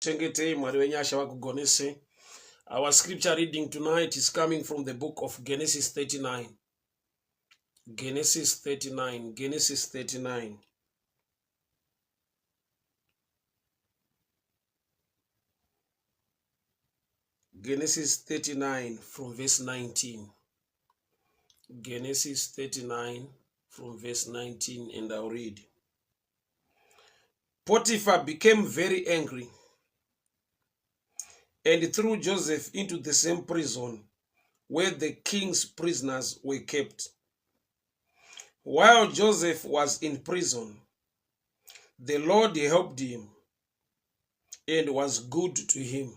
Chengete Mwari wenyasha wakugonese. Our scripture reading tonight is coming from the book of Genesis 39. Genesis 39. Genesis 39. Genesis 39 from verse 19. Genesis 39 from verse 19, and I'll read. Potiphar became very angry and threw Joseph into the same prison where the king's prisoners were kept. While Joseph was in prison, the Lord helped him and was good to him.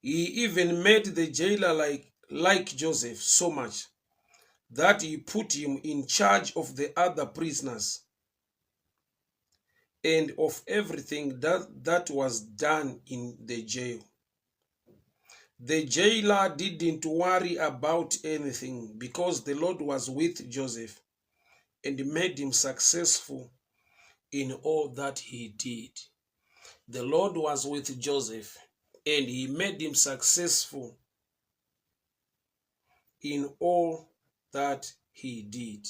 He even made the jailer like Joseph so much that he put him in charge of the other prisoners and of everything that was done in the jail. The jailer didn't worry about anything because the Lord was with Joseph and made him successful in all that he did. The Lord was with Joseph and he made him successful in all that he did.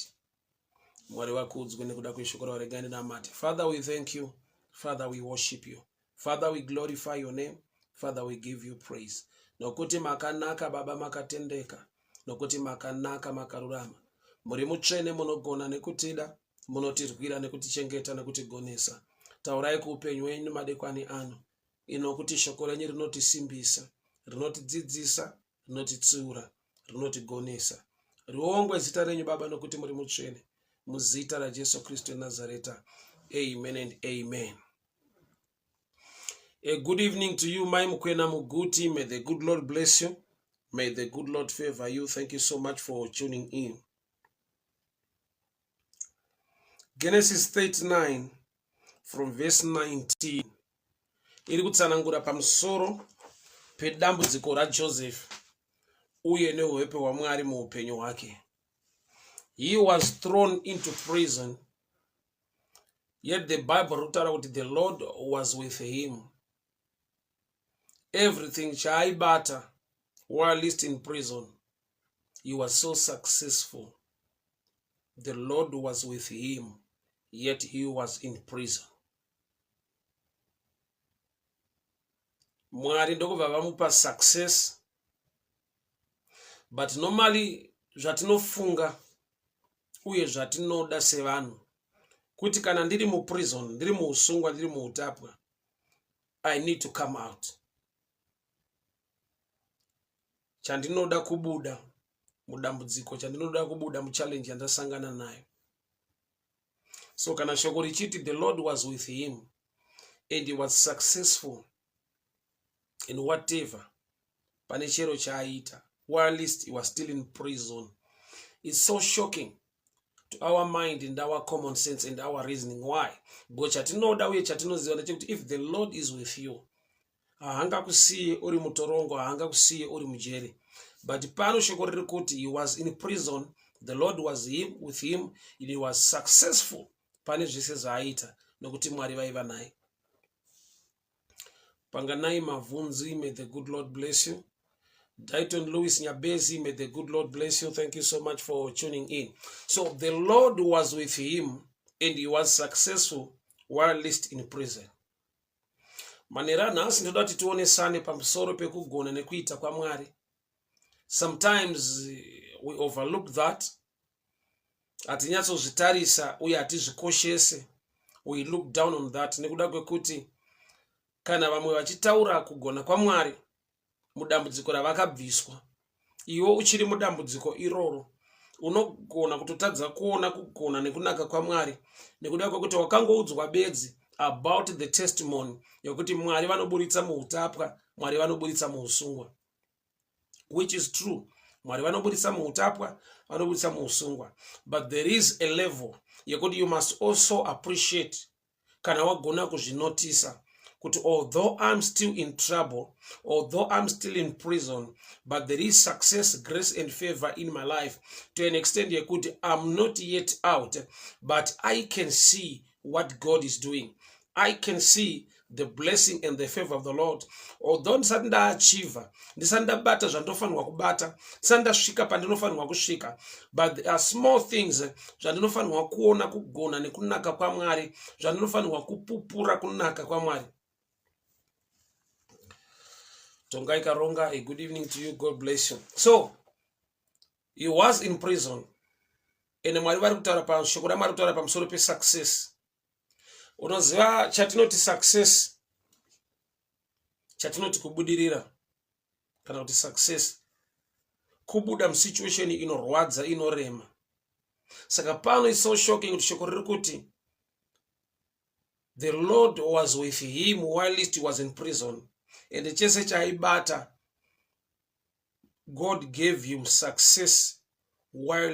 Father, we thank you. Father, we worship you. Father, we glorify your name. Father, we give you praise. Nokuti makanaka baba makatendeka. Nokuti makanaka makarurama. Muri mutsvene munogona nekutida, munotirwira nekutichengeta nekutigonesa. Taurai kuupenyu wenyu madekwani ano. Inokuti shoko renyu rinotisimbisa, rinotidzidzisa, rinotitsiura, rinotigonesa. Riongwe zita renyu baba nokuti muri mutsvene. Muzita la Jesu Kristo Nazareta. Amen and amen. A good evening to you, my Mukwena Muguti. May the good Lord bless you. May the good Lord favor you. Thank you so much for tuning in. Genesis 39 from verse 19. Iri kutsanangura pamusoro pedambudziko raJoseph uye neuwepo hwaMwari muupenyu hwake. He was thrown into prison, yet the Bible wrote out the Lord was with him. Everything chaaibata while he's in prison, he was so successful. The Lord was with him, yet he was in prison. Mwari ndokubva vamupa success, but normally zvatinofunga uye zvatinoda sevanhu kuti kana ndiri mu prison, ndiri muusungwa, ndiri muutapwa, I need to come out. Chandinoda kubuda mudambudziko, chandinoda kubuda muchallenge yandasangana nayo. So kana shoko richiti the Lord was with him and he was successful in whatever pane chero chaaita, while he was still in prison. It's so shocking to our mind and our common sense and our reasoning. Why? Because chatinoda uye chatinoziva ndechekuti if the Lord is with you, haangakusiye uri mutorongo, haangakusiye uri mujeri. But pano shoko riri kuti he was in prison, the Lord was with him, and he was successful pane zvese zvaaita nokuti Mwari vaiva naye. Panganai Mavunzi, may the good Lord bless you. Dayton Lewis Nyabezi, may the good Lord bless you. Thank you so much for tuning in. So the Lord was with him and he was successful while in prison. Manera nasi ndoda tituonesane pamusoro pekugona nekuita kwa Mwari. Sometimes we overlook that. Atinyatsozitarisa uye atizvikoshese. We look down on that. Nekuda kwekuti kana vamwe vachitaura kugona kwa Mwari mudambudziko ravakabviswa, iwe uchiri mudambudziko iroro, unogona kutotadza kuona kugona nekunaka kwa Mwari nekuda kwekuti wakangoudzwa bedzi about the testimony yokuti Mwari vanoburitsa muutapwa, Mwari vanoburitsa muusungwa, which is true. Mwari vanoburitsa muutapwa, vanoburitsa muusungwa, but there is a level yokuti you must also appreciate kana wagona kuzvinotisa kuti although I'm still in trouble, although I'm still in prison, but there is success, grace and favor in my life to an extent yekuti I'm not yet out, but I can see what God is doing. I can see the blessing and the favor of the Lord. Although ndisati ndaachiva, ndisati ndabata zvandofanirwa kubata, ndisati ndasvika pandinofanirwa kusvika, but there are small things zvandinofanirwa kuona kugona nekunaka kwaMwari, zvandinofanirwa kupupura kunaka kwaMwari. Tongai Karonga, a good evening to you. God bless you. So, he was in prison. And Mwari vari kutaura pashoko raMwari kutaura pamusoro pesuccess. Unoziva chatinoti success, chatinoti kubudirira, kana kuti success, kubuda musituation inorwadza inorema. Saka pano is so shocking kuti shoko riri kuti the Lord was with him while he was in prison. And chese chaibata, God gave him success while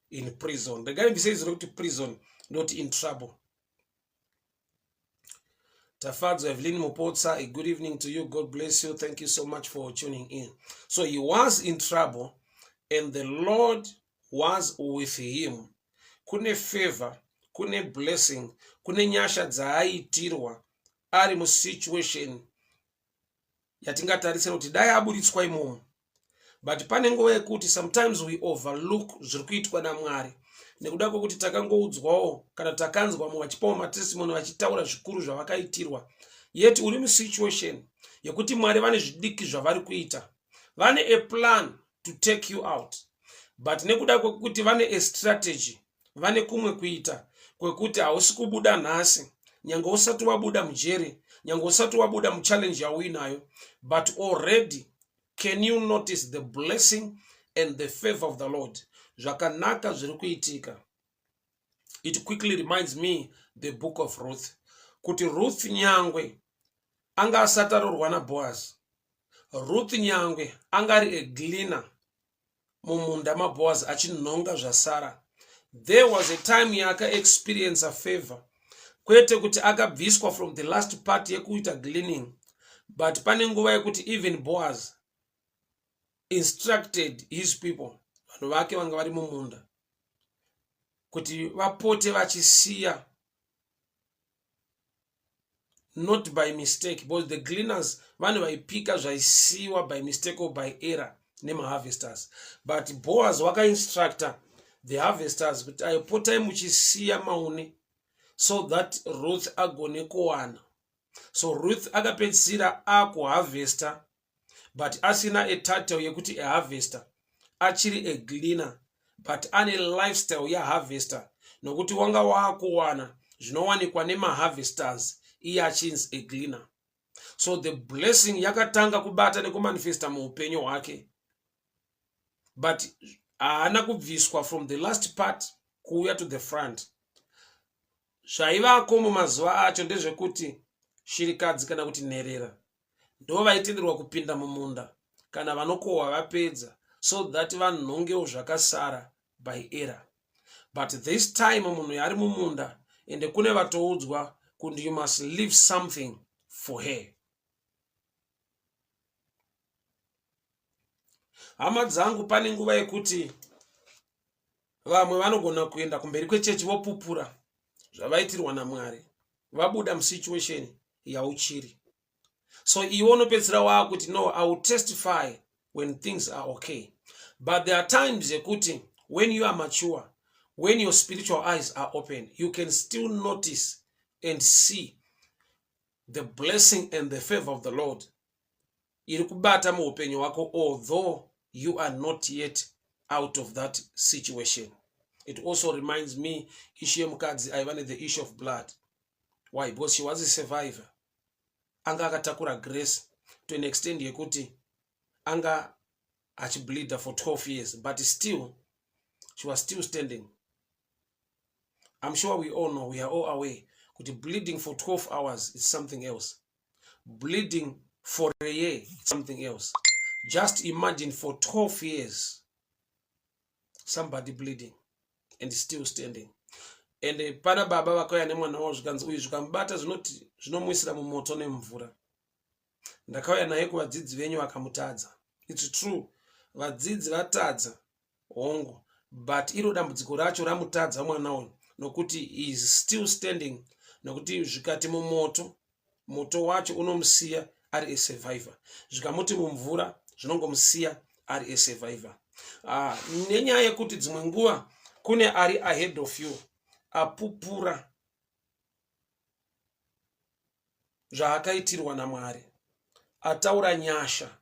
in prison. The guy says not to prison, not in trouble. Tafadzo Evelyn Mupotsa, a good evening to you. God bless you. Thank you so much for tuning in. So he was in trouble and the Lord was with him. Kune favor, kune blessing, kune nyasha dzaitirwa ari mu situation yatingatarisira kuti dai aburitswa imomo. But pane nguva yekuti sometimes we overlook zviri kuitwa naMwari nekuda kwokuti takangoudzwawo kana takanzwa mu vachipawo matestimony vachitaura zvikuru zvavakaitirwa, yet uri musituation yekuti Mwari vane zvidiki zvavari kuita, vane a plan to take you out, but nekuda kwokuti vane a strategy, vane kumwe kuita kwekuti hausi kubuda nhasi, nyange usati wabuda mujeri, nyange usati wabuda muchallenge yauinayo, but already can you notice the blessing and the favor of the Lord? Zvakanaka zviri kuitika. It quickly reminds me the book of Ruth. Kuti Ruth nyangwe anga asati arorwa naBoaz, Ruth nyangwe angari a gleaner mumunda maBoaz achinhonga zvasara, there was a time yaka experience a favor, kwete kuti akabviswa from the last part yekuita gleaning, but pane nguva yekuti even Boaz instructed his people, vanhu vake vanga vari mumunda, kuti vapote vachisiya, not by mistake, because the gleaners vanhu vaipika zvaisiwa by mistake or by error nemaharvesters, but Boaz wakainstructa the harvesters kuti aipotai muchisiya maune so that Ruth agone kuwana. So Ruth akapedzisira akuharvesta, but asina a title yekuti a harvester, achiri a gleaner, but ane lifestyle ya harvester, nokuti wanga waakuwana zvinowanikwa nemaharvesters, iye achinzi a gleaner. So the blessing yakatanga kubata nekumanifesta muupenyu hwake, but haana kubviswa from the last part kuuya to the front. Zvaivako mumazuva acho ndezvekuti shirikadzi kana kuti nherera ndo vaitenderwa kupinda mumunda kana vanokohwa vapedza, so that vanhongewo zvakasara by error. But this time munhu yari mumunda ende kune vatoudzwa kuti you must leave something for her. Hama dzangu, pane nguva yekuti vamwe vanogona kuenda kumberi kwechechi vopupura zvavaitirwa naMwari, vabuda musituation yauchiri. So iwe unopedzisira waakuti no, I will testify when things are okay. But there are times yekuti when you are mature, when your spiritual eyes are open, you can still notice and see the blessing and the favor of the Lord iri kubata muupenyu wako, although you are not yet out of that situation. It also reminds me issue yemukadzi aiva the issue of blood. Why? Because she was a survivor. Anga akatakura grace to an extent yekuti anga achibleed for 12 years, but still she was still standing. I'm sure we all know, we are all aware, kuti bleeding for 12 hours is something else. Bleeding for a year is something else. Just imagine for 12 years somebody bleeding and still standing. And pana baba vakauya nemwana wavo zvikanzi uyu zvikamubata zvinomwisira mumoto nemvura. Ndakauya naye kuvadzidzi venyu vakamutadza. It's true, vadzidzi vatadza hongo, but iro dambudziko racho ramutadza mwana uyu nokuti he is still standing nokuti zvikati mumoto, moto wacho unomusiya ari a survivor. Zvikamuti mumvura zvinongomusiya ari a survivor. Nenyaya yekuti dzimwe nguva kune ari ahead of you apupura zvaakaitirwa naMwari, ataura nyasha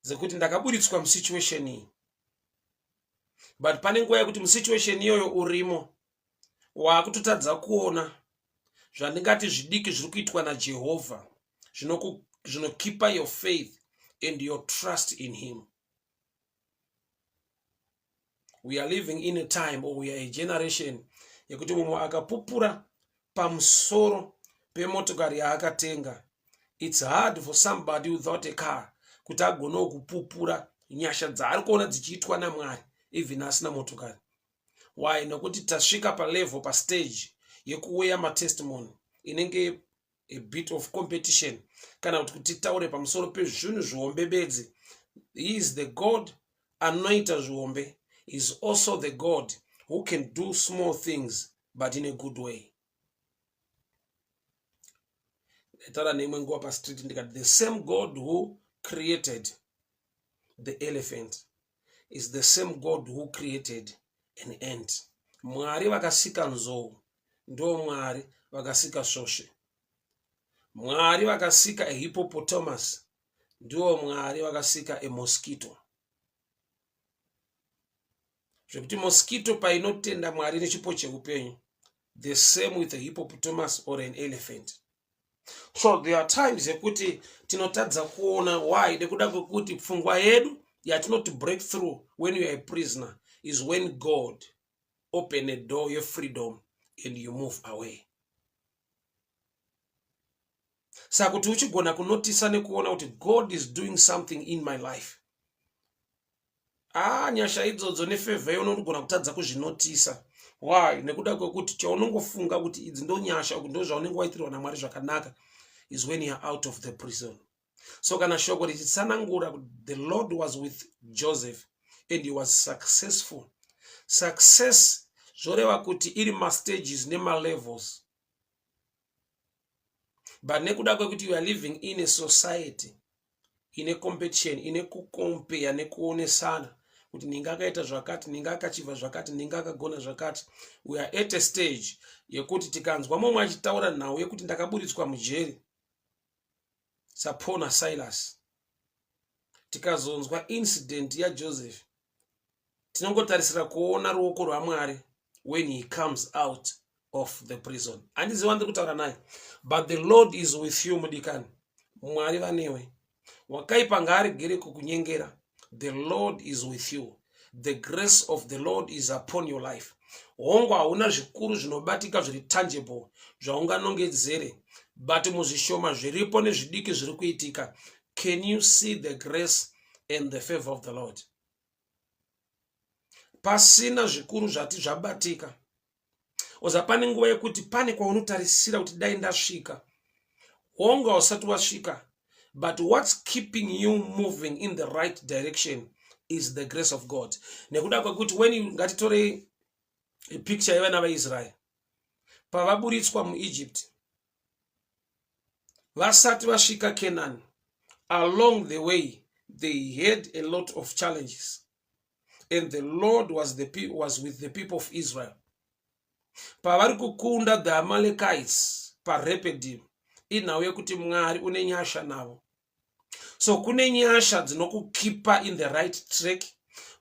dzekuti ndakaburitswa musituation iyi, but pane nguva yekuti musituation iyoyo urimo wakutotadza kuona zvandingati zvidiki zviri kuitwa naJehovha zvinokipa your faith and your trust in him. We are living in a time, or we are a generation yekuti mumwe akapupura pamusoro pemotokari yaakatenga, it's hard for somebody without a car kuti agone kupupura nyasha dzaari kuona dzichiitwa naMwari even asina motokari. Why? Nokuti tasvika palevel pastage yekuweya matestimony inenge a bit of competition, kana kuti taure pamusoro pezvinhu zvihombebedzi. He is the God anointa zvihombe. He is also the God who can do small things but in a good way. The same God who created the elephant is the same God who created an ant. Mwari vakasika nzou ndo Mwari vakasika shoshe. Mwari vakasika a hippopotamus ndo Mwari vakasika a mosquito. Zvekuti mosquito painotenda Mwari nechipo cheupenyu, the same with a hippopotamus or an elephant. So there are times yekuti tinotadza kuona why nekuda kwekuti pfungwa yedu yatinoti breakthrough when you are a prisoner is when God open a door of freedom and you move away. Saka kuti uchigona kunotisa nekuona kuti God is doing something in my life, nyasha idzodzo nefavor unogona kutadza kuzvinotisa. Why? Nekuda kwekuti chaunongofunga kuti idzi ndo nyasha, ndo zvaunenge waitirwa naMwari zvakanaka, is when you are out of the prison. So kana shoko richitsanangura kuti the Lord was with Joseph and he was successful. Success zvoreva kuti iri mastages nema-levels, but nekuda kwekuti you are living in a society ine competition, ine kucompare nekuonesana kuti ninga akaita zvakati, ninga akachiva zvakati, ninga akagona zvakati. We are at a stage yekuti tikanzwa mumwe achitaura nhau yekuti ndakaburitswa mujeri, sapona Silas, tikazonzwa incident yaJoseph, tinongotarisira kuona ruoko rwaMwari when he comes out of the prison. Handiziva ndiri kutaura naye, but the Lord is with you mudikani. Mwari vanewe. Wakaipa ngaaregere kukunyengera. The Lord is with you. The grace of the Lord is upon your life. Hongo hauna zvikuru zvinobatika zviri tangible zvaunganongedzere, but muzvishoma zviripo nezvidiki zviri kuitika. Can you see the grace and the favor of the Lord? Pasina zvikuru zvati zvabatika. Oza pane nguva yekuti pane kwaunotarisira kuti dai ndasvika. Hongo hausati wasvika. But what's keeping you moving in the right direction is the grace of God. Nekuda kwekuti when you ngatitore a picture yevana vaIsrael pavaburitswa muEgypt, vasati vasvika Canaan, along the way they had a lot of challenges, and the Lord was with the people of Israel. Pavari kukunda the Amalekites paRepidim, inhau yekuti Mwari une nyasha navo. So kune nyasha dzinokukipa in the right track,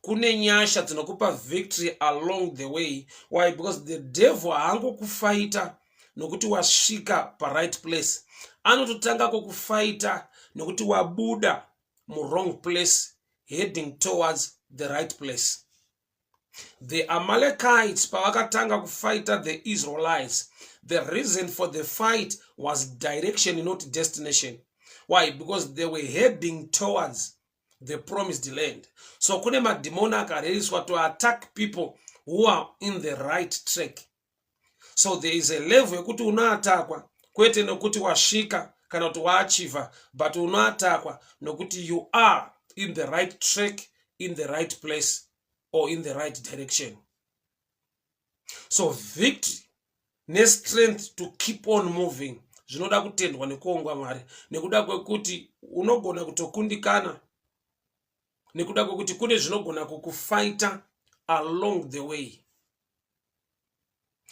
kune nyasha dzinokupa victory along the way. Why? Because the devil haangokufaita nokuti wasvika pa right place, anototanga kukufaita nokuti wabuda mu wrong place heading towards the right place. The Amalekites pavakatanga kufaita the Israelites, the reason for the fight was direction, not destination. Why? Because they were heading towards the promised land. So kune mademona akareiswa to attack people who are in the right track. So there is a level yekuti unaatakwa kwete nokuti wasvika kana kuti waachiva, but unaatakwa nokuti you are in the right track, in the right place, or in the right direction. So victory nestrength to keep on moving. Zvinoda kutendwa nekuongwa Mwari, nekuda kwekuti unogona kutokundikana, nekuda kwekuti kune zvinogona kukufighta along the way.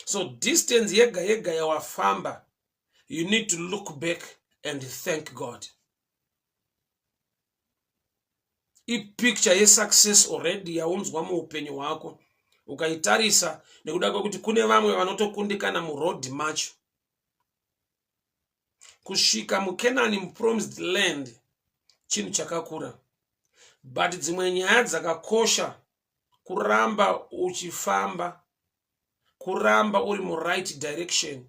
So distance yega yega yawafamba, you need to look back and thank God. Picture ye success already yaunzwa muupenyu hwako ukaitarisa, nekuda kwekuti kune vamwe vanotokundikana muroad macho kusvika muKenani, mupromised land, chinhu chakakura. But dzimwe nyaya dzakakosha kuramba uchifamba, kuramba uri right direction,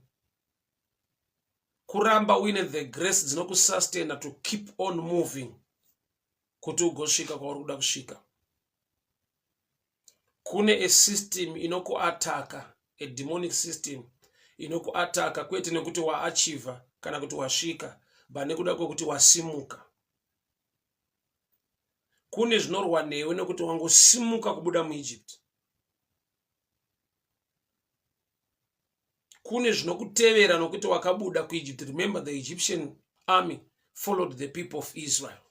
kuramba uine the grace dzinokusustaina to keep on moving kuti ugosvika kwauri kuda kusvika. Kune a system inokuataka, a demonic system inokuataka, kwete nekuti waachieva kana kuti wasvika, but nekuda kwekuti wasimuka. Kune zvinorwa newe nekuti wangosimuka kubuda muEgypt. Kune zvinokutevera nokuti wakabuda kuEgypt. Remember, the Egyptian army followed the people of Israel.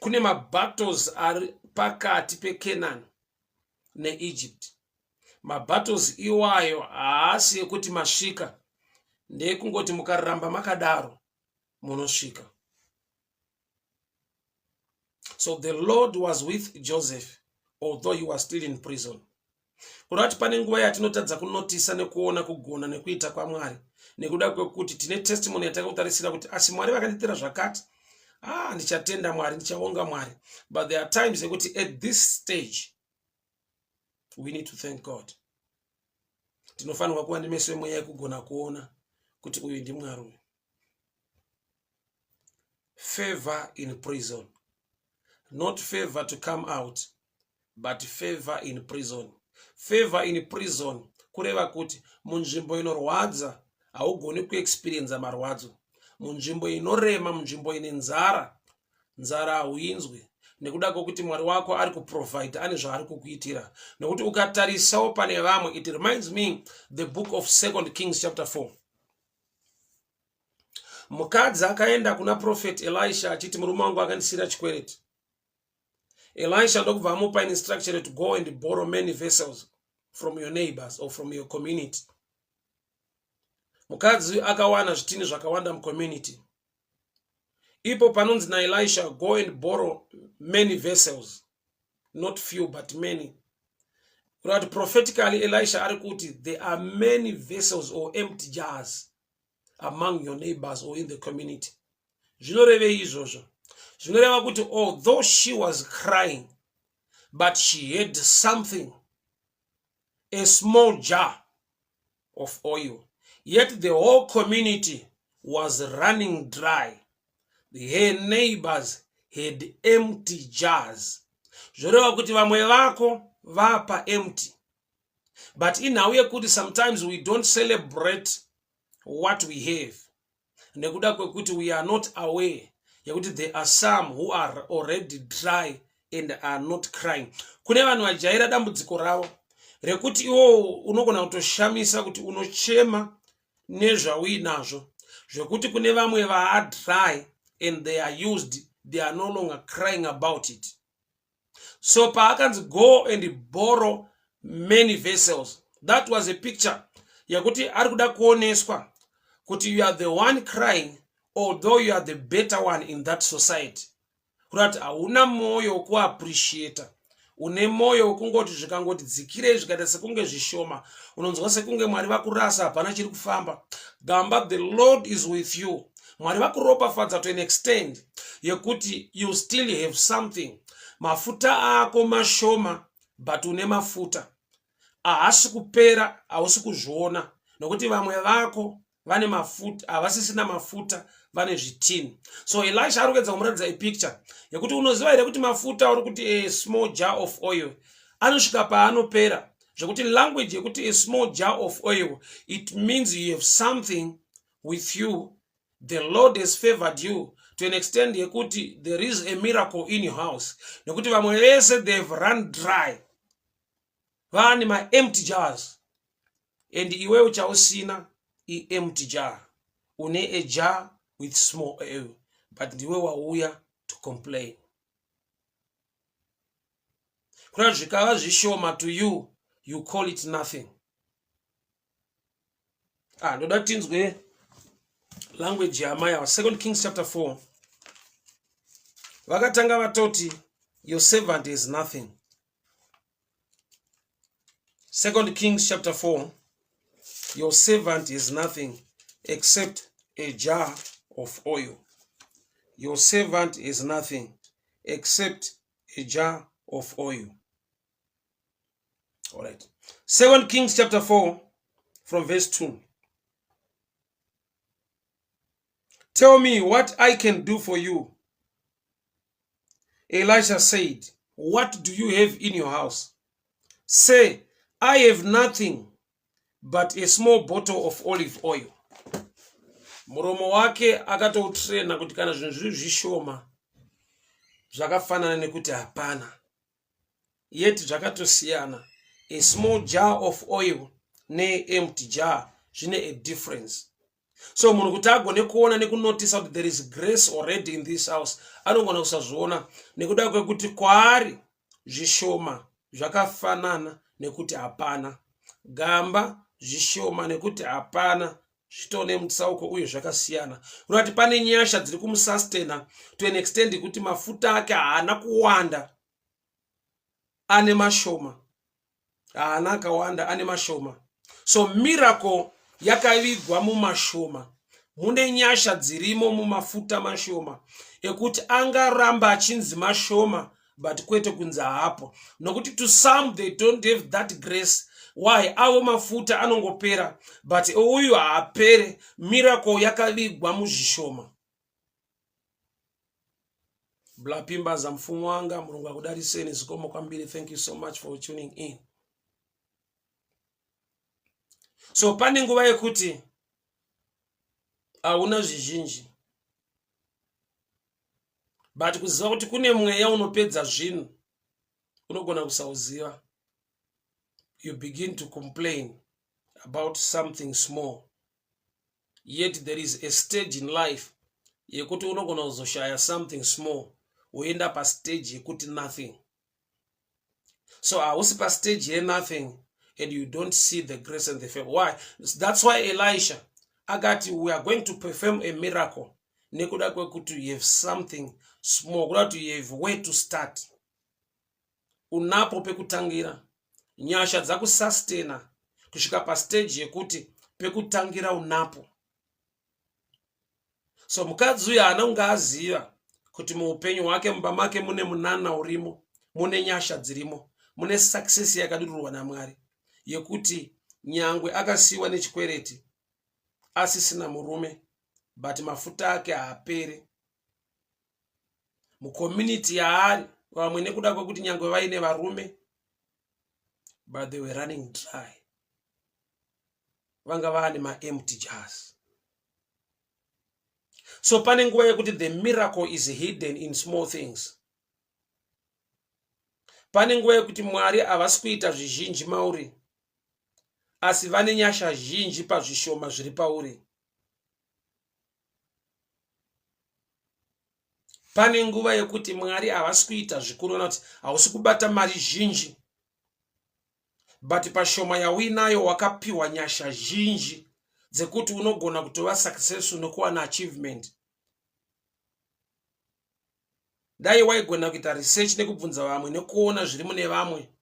Kune mabattles ari pakati peKenani neEgypt. Mabattles iwayo haasi ekuti masvika, ndekungoti mukaramba makadaro munosvika. So the Lord was with Joseph, although he was still in prison. Kurati pane nguva yatinotadza kunotisa nekuona kugona nekuita kwaMwari, nekuda kwekuti tine testimony yatakutarisira kuti asi Mwari vakanditira zvakati, ndichatenda Mwari, ndichaonga Mwari. But there are times ekuti at this stage we need to thank God. Tinofanirwa kuva nemeso emweya ekugona kuona kuti uyu ndiMwari uyu. Favor in prison. Not favor to come out, but favor in prison. Favor in prison kureva kuti munzvimbo inorwadza haugoni kuexperience marwadzo. Munzvimbo inorema, munzvimbo ine nzara hauinzwi, nekuda kwekuti Mwari wako ari kuprovide, ane zvaari kukuitira. Nekuti ukatarisawo pane vamwe, it reminds me the book of 2 Kings chapter 4. Mukadzi akaenda kuna prophet Elisha achiti, murume wangu akandisira chikwereti. Elisha ndokubva amupa instruction to go and borrow many vessels from your neighbors or from your community. Mukadzi akawana zvitini zvakawanda mucommunity. Ipo panonzi naElisha, go and borrow many vessels, not few but many. But prophetically Elisha ari kuti there are many vessels or empty jars among your neighbors or in the community. Zvinoreve izvozvo. Zvinoreva kuti although she was crying, but she had something, a small jar of oil. Yet the whole community was running dry. Her neighbors had empty jars. Zvoreva kuti vamwe vako vapa empty. But inauye kuti sometimes we don't celebrate what we have. Nekuda kwekuti we are not aware yekuti there are some who are already dry and are not crying. Kune vanhu vajaira dambudziko ravo rekuti iwo unogona kutoshamisa kuti unochema nezvauinazvo, zvekuti kune vamwe vaa dry and they are used, they are no longer crying about it. So paakanzi go and borrow many vessels, that was a picture yakuti ari kuda kuoneswa kuti you are the one crying, although you are the better one in that society. Kurati hauna moyo wekuappreciate, une moyo wekungoti zvikangoti dzikirei zvikaita sekunge zvishoma, unonzwa sekunge Mwari vakurasa hapana chiri kufamba. Gamba, the Lord is with you. Mwari vakuropafadza to an extent yekuti you still have something. Mafuta ako mashoma, but une mafuta. Haasi kupera, hausi kuzviona, nokuti vamwe vako vane mafuta, havasisina mafuta, vane zvitini. So Elisha arikuedza kumuratidza picture yekuti unoziva here kuti mafuta uri kuti a small jar of oil anosvika paanopera, zvekuti language yekuti a small jar of oil, it means you have something with you. The Lord has favored you to an extent yekuti there is a miracle in your house. Nekuti vamwe vese they have run dry, vane ma empty jars. and iwe uchausina empty jar, une a jar with small oil, but ndiwe wauya to complain. Kuna zvikava zvishoma to you, you call it nothing. Ndoda tinzwe language yaMaya, 2 Kings chapter 4. Vakatanga vatoti, your servant is nothing. 2 Kings chapter 4, your servant is nothing except a jar of oil. Your servant is nothing except a jar of oil. All right. 2 Kings chapter 4 from verse 2. Tell me what I can do for you. Elisha said, what do you have in your house? Say, I have nothing but a small bottle of olive oil. Muromo wake akatoutrena kuti kana zvinhu zviri zvishoma zvakafanana nekuti hapana. Yet zvakatosiyana. A small jar of oil ne empty jar zvine a difference. So munhu kuti agone kuona nekunotisa kuti there is grace already in this house, anogona kusazviona nekuda kwekuti kwaari zvishoma zvakafanana nekuti hapana. Gamba zvishoma nekuti hapana zvitone mutsauko uye zvakasiyana. Unoti pane nyasha dziri kumusustena to an extent kuti mafuta ake haana kuwanda, ane mashoma. Haana akawanda, ane mashoma. So miracle yakavigwa mumashoma. Mune nyasha dzirimo mumafuta mashoma ekuti angaramba achinzi mashoma but kwete kunzi hapo. Nokuti to some they don't have that grace. Why? Avo mafuta anongopera but uyu haapere. Miracle yakavigwa muzvishoma. Blapimba za mfumo wanga, Mulungu akudariseni zikomo kwambiri. Thank you so much for tuning in. So pane nguva yekuti hauna zvizhinji, but kuziva kuti kune mweya unopedza zvinhu unogona kusauziva. You begin to complain about something small, yet there is a stage in life yekuti unogona kuzoshaya something small uenda pa stage yekuti nothing. So hausi pa stage ye nothing and you don't see the grace and the favor. Why? That's why Elisha agati, we are going to perform a miracle. Nekuda kwekuti you have something small, kuda kuti you have where to start. Unapo pekutangira. Nyasha dzakusustena kusvika pa stage yekuti pekutangira unapo. So mukadzi uyu haana kunge aziva kuti muupenyu hwake mumba make mune munana urimo, mune nyasha dzirimo, mune success yakadururwa naMwari yekuti nyangwe akasiyiwa nechikwereti asisina murume but mafuta ake haapere. Mucommunity yaari vamwe nekuda kwekuti nyangwe vaine varume but they were running dry. Vanga vaane ma-empty jars. So pane nguva yekuti the miracle is hidden in small things. Pane nguva yekuti Mwari havasi kuita zvizhinji mauri, asi vane nyasha zhinji pazvishoma zviri pauri. Pane nguva yekuti Mwari havasi kuita zvikuru noti hausi kubata mari zhinji, but pashoma yauinayo wakapiwa nyasha zhinji dzekuti unogona kutova successful nokuwana achievement. Dai waigona kuita research nekubvunza vamwe nekuona zviri mune vamwe,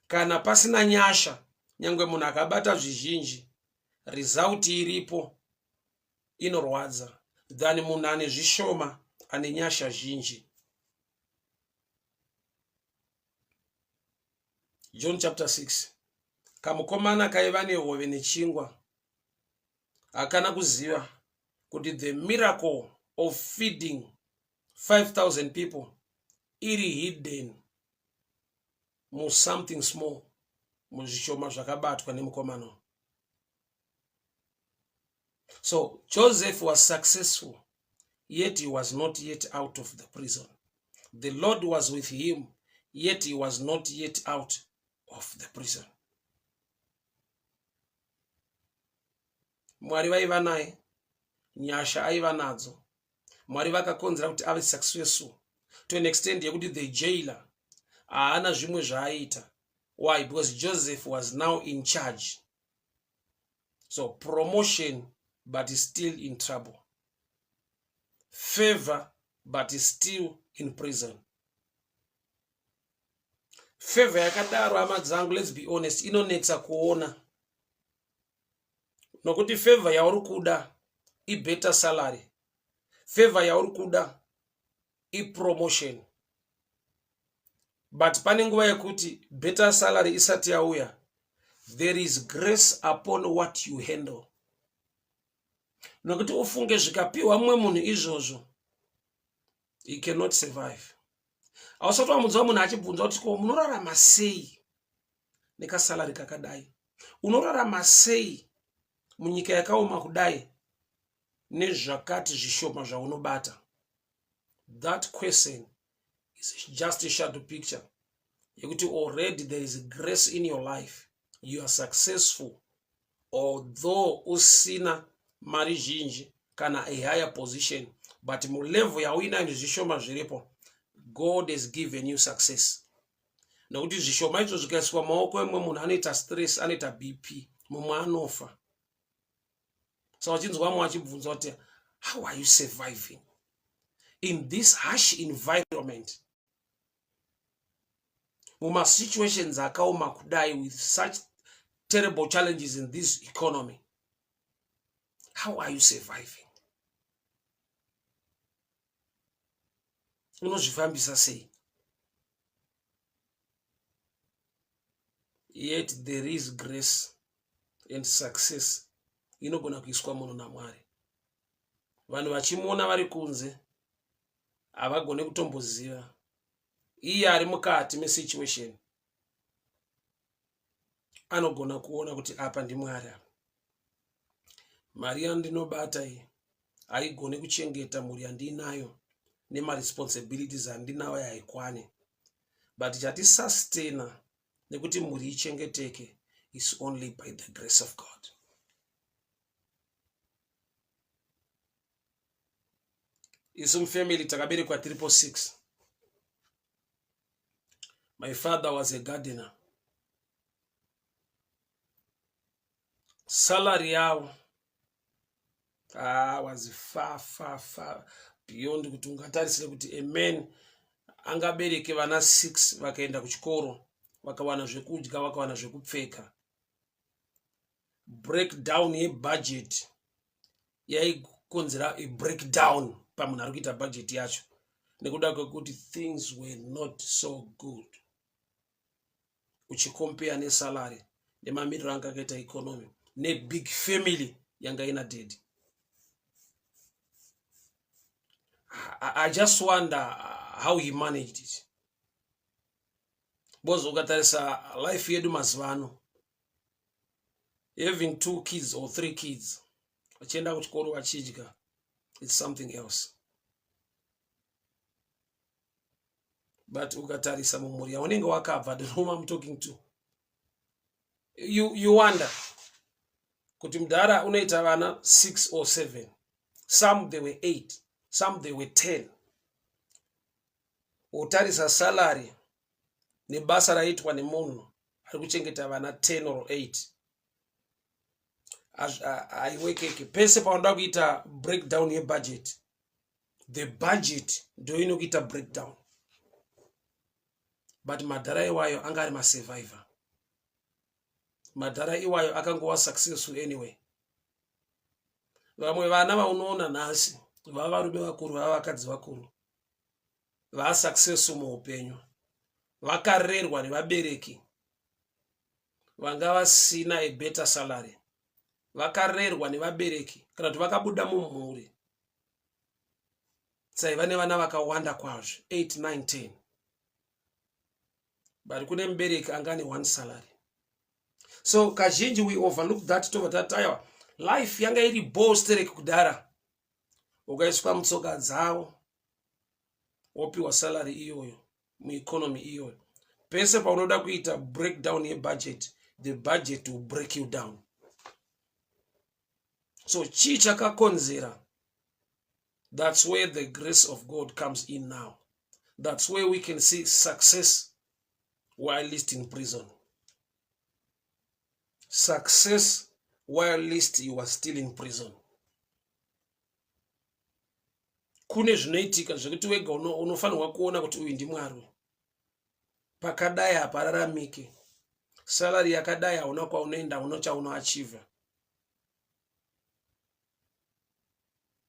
kana pasina nyasha nyangwe munhu akabata zvizhinji result iripo inorwadza than munhu ane zvishoma ane nyasha zhinji. John chapter 6. Kamukomana kaiva nehove nechingwa akana kuziva kuti the miracle of feeding 5,000 people iri hidden mu something small, muzvishoma zvakabatwa nemukomana. So Joseph was successful, yet he was not yet out of the prison. The Lord was with him, yet he was not yet out of the prison. Mwari vaiva naye, nyasha aiva nadzo, Mwari vakakonzera kuti ave successful to an extent yekuti the jailer haana zvimwe zvaaita. Why? Because Joseph was now in charge. So promotion, but is still in trouble. Favor, but is still in prison. Favor yakadaro hama dzangu, let's be honest, inonetsa kuona. Nokuti favor yauri kuda I better salary. Favor yauri kuda I promotion. But pane nguva yekuti better salary isati yauya, there is grace upon what you handle. Nokuti ufunge zvikapiwa mumwe munhu izvozvo, he cannot survive. Ausati wamudzwa munhu achibvunza kuti ko munorarama sei nekasalari kakadai? Unorarama sei munyika yakaoma kudai nezvakati zvishoma zvaunobata? That question is just a shadow picture. Yekuti already there is grace in your life. You are successful. Although usina mari zhinji kana a higher position, but mu level yauina zvishoma zviripo, God has given you success. Nokuti zvishoma izvo zvikaiswa maoko emwe munhu anoita stress, anoita BP, mumwe anofa. So wachinzwa mumwe achibvunza kuti how are you surviving in this harsh environment? Muma situations akaoma kudai with such terrible challenges in this economy. How are you surviving? Unozvifambisa sei? Yet there is grace and success inogona kuiswa munhu naMwari. Vanhu vachimuona vari kunze havagone kutomboziva iye ari mukati mesituation anogona kuona kuti apa ndiMwari apa. Mari yandinobata iyi haigone kuchengeta mhuri yandinayo nemaresponsibilities andinayo haikwane, but chatisustain nekuti mhuri ichengeteke is only by the grace of God. Isu family takaberekwa 666. My father was a gardener. Salary yao was far beyond kuti ungatarisire kuti a man angabereke vana 6 vakaenda kuchikoro, vakawana zvekudya, vakawana zvekupfeka. Breakdown yebudget yaikonzera a breakdown pamunhu ari kuita budget yacho, nekuda kwekuti things were not so good uchicompare nesalary nemamiriro anga akaita economy nebig family yanga ina dead. I just wonder how he managed it. Because ukatarisa life yedu mazivano, having 2 kids or 3 kids vachienda kuchikoro vachidya, it's something else. But ukatarisa mumhuri yaunenge wakabva, the room I'm talking to, you wonder kuti mudhara unoita vana 6 or 7, some they were 8, some they were 10. Utarisa salary nebasa raitwa nemunhu ari kuchengeta vana 10 or 8, aiwekeke pese paunoda kuita breakdown yebudget, the budget ndio inokuita breakdown. But madhara iwayo anga ari masurvivor. Madhara iwayo akangova successful anyway. Vamwe vana vaunoona nhasi vava varume vakuru, vava vakadzi vakuru, vaa successful muupenyu, vakarerwa nevabereki vanga vasina a better salary, vakarerwa nevabereki kana kuti vakabuda mumhuri saiva nevana vakawanda kwazvo 8, 9, 10, but kune mubereki anga ne 1 salary. So kazhinji we overlook that tovatatayo life yanga iri bosterek kudara, ukaiswa mutsoka dzavo wopiwa salary iyoyo mueconomy iyoyo. Pese paunoda kuita breakdown yebudget, the budget will break you down. So chichakakonzera. That's where the grace of God comes in now. That's where we can see success while least in prison. Success while least you are still in prison. Kune zvinoitika zvekuti wega unofanirwa kuona kuti uyu ndimwari. Pakadai hapararamike. Salary yakadai hauna kwaunoenda, hauna chaunoachieve.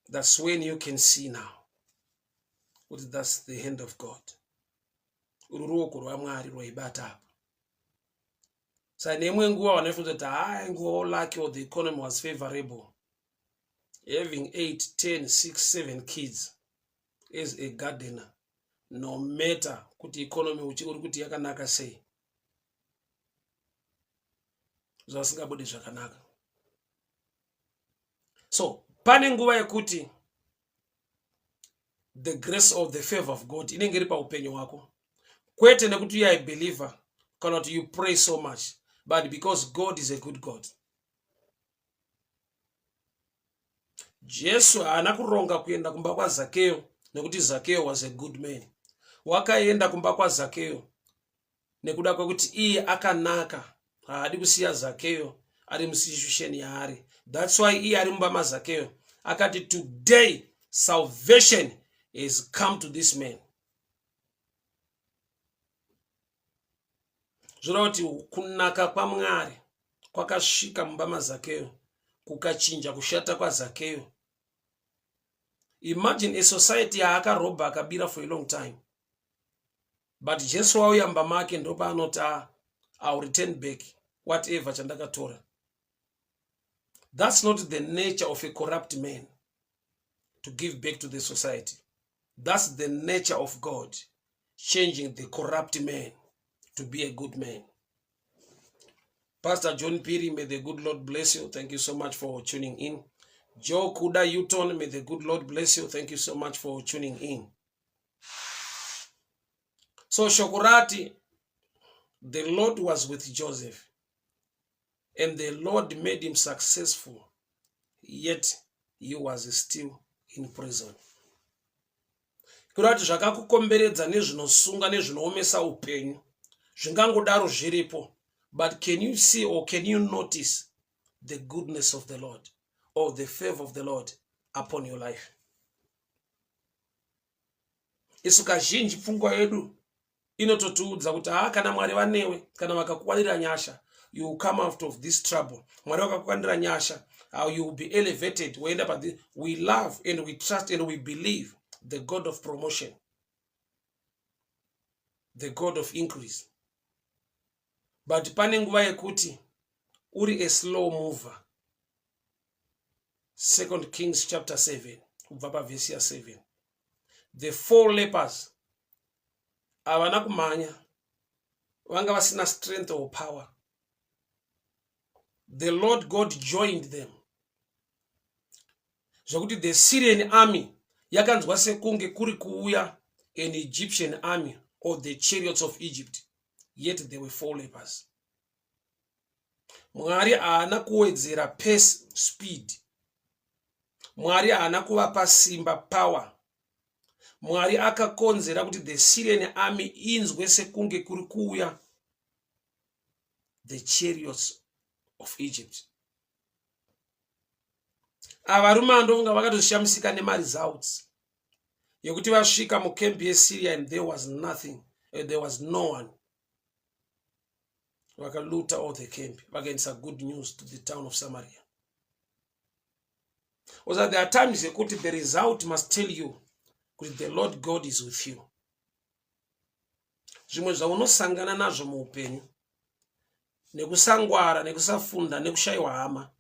That's when you can see now. That's the hand of God. Uruoko rwaMwari rwaibata apa. Saka nemwe nguva wanofunga kuti nguva lucky or the economy was favorable. Having 8, 10, 6, 7 kids as a gardener, no matter kuti economy uri kuti yakanaka sei, zvasingabudi zvakanaka. So pane nguva yekuti the grace of the favor of God inenge iri paupenyu hwako, kwete nekuti you are a believer kana kuti you pray so much, but because God is a good God. Jesu haana kuronga kuenda kumba kwaZakeo nekuti Zakeo was a good man. Wakaenda kumba kwaZakeo nekuda kwekuti iye akanaka, haadi kusiya Zakeo ari musituation yaari. That's why iye ari mumba maZakeo akati, today salvation has come to this man. Zvoreva kuti kunaka kwaMwari kwakasvika mumba maZakeo kukachinja kushata kwaZakeo. Imagine a society yaakaroba akabira for a long time, but Jesu wauya mumba make ndopa anoti I'll return back whatever chandakatora. That's not the nature of a corrupt man, to give back to the society. That's the nature of God, changing the corrupt man to be a good man. Pastor John Piri, may the good Lord bless you. Thank you so much for tuning in. Joe Kuda Uton, may the good Lord bless you. Thank you so much for tuning in. So Shokurati, the Lord was with Joseph, and the Lord made him successful, yet he was still in prison. Kurati zvakakukomberedza nezvinosunga nezvinoomesa upenyu zvingangodaro zviripo, but can you see or can you notice the goodness of the Lord or the favor of the Lord upon your life? Isu kazhinji pfungwa yedu inototiudza kuti kana Mwari vanewe, kana vakakuwanira nyasha, you will come out of this trouble. Mwari vakakuwanira nyasha, how you will be elevated. We love and we trust and we believe the God of promotion, the God of increase. But pane nguva yekuti uri a slow mover. 2 Kings chapter 7, verse 7. The 4 lepers havana kumhanya, vanga vasina strength or power. The Lord God joined them. Zvokuti the Syrian army yakanzwa sekunge kuri kuuya an Egyptian army or the chariots of Egypt, yet there were 4 lepers. Mwari haana kuwedzera pace, speed. Mwari haana kuvapa simba, power. Mwari akakonzera kuti the Syrian army inzwe sekunge kuri kuuya the chariots of Egypt. Avarume andonga vakatoshamisika nemaresults yekuti vasvika mukempi yeSyria and there was nothing, there was no one. Vakaluta all the camp, vakaendesa good news to the town of Samaria. Also, there are times yekuti the result must tell you that the Lord God is with you. Zvimwe zvaunosangana nazvo muupenyu, nekusangwara, nekusafunda, nekushayiwa hama,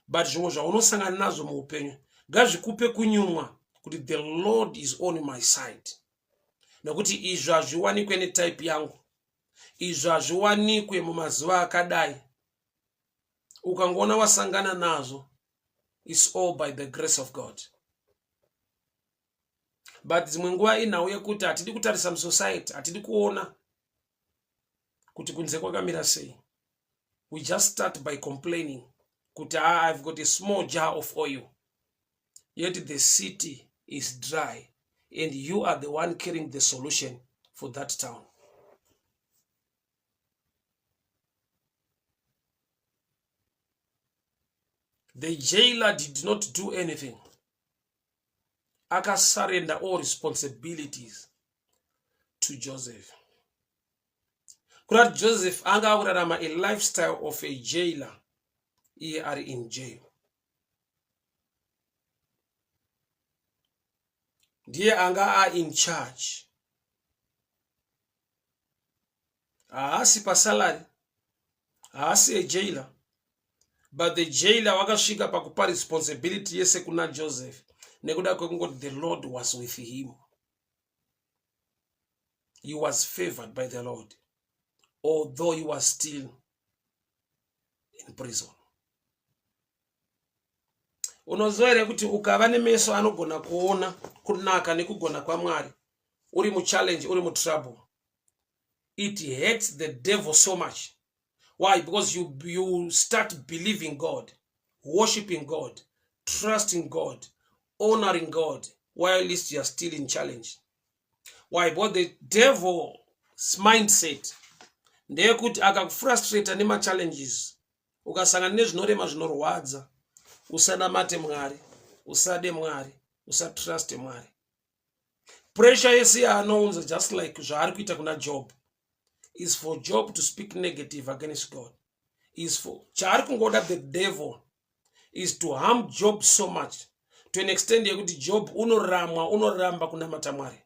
but zvimwe zvaunosangana nazvo muupenyu ngazvikupe kunyumwa kuti the Lord is on my side. Nokuti izvo hazviwanikwe netype yangu, izvo hazviwanikwe mumazuva akadai. Ukangona wasangana nazvo, it's all by the grace of God. But dzimwe nguva inhau yekuti hatidi kutarisa musociety, hatidi kuona kuti kunze kwakamira sei. We just start by complaining kuti I've got a small jar of oil, yet the city is dry, and you are the one carrying the solution for that town. The jailer did not do anything. Aka surrender all responsibilities to Joseph. Kurat Joseph anga urarama a lifestyle of a jailer. He are in jail. Ndiye anga are in charge. Aasi pa salary. Aasi a jailer. But the jailer wakashika pakupa responsibility yese kuna Joseph. Nekuda kwekungoti the Lord was with him. He was favored by the Lord, although he was still in prison. Unozoere kuti ukava nemeso anogona kuona kunaka nekugona kwa Mwari, uri mu challenge, uri mu trouble, it hurts the devil so much. Why? Because you start believing God, worshiping God, trusting God, honoring God, while at least you are still in challenge. Why? But the devil's mindset, ndeye kuti akakufrustrate nema challenges, ukasangana nezvinorema zvinorwadza, usanamate Mwari, usade Mwari, usatruste Mwari. Pressure yese yaanounza, just like zvaari kuita kuna Job, is for Job to speak negative against God. Is for chaari kungoda the devil is to harm Job so much, to an extent yekuti Job unoramba kunamata Mwari.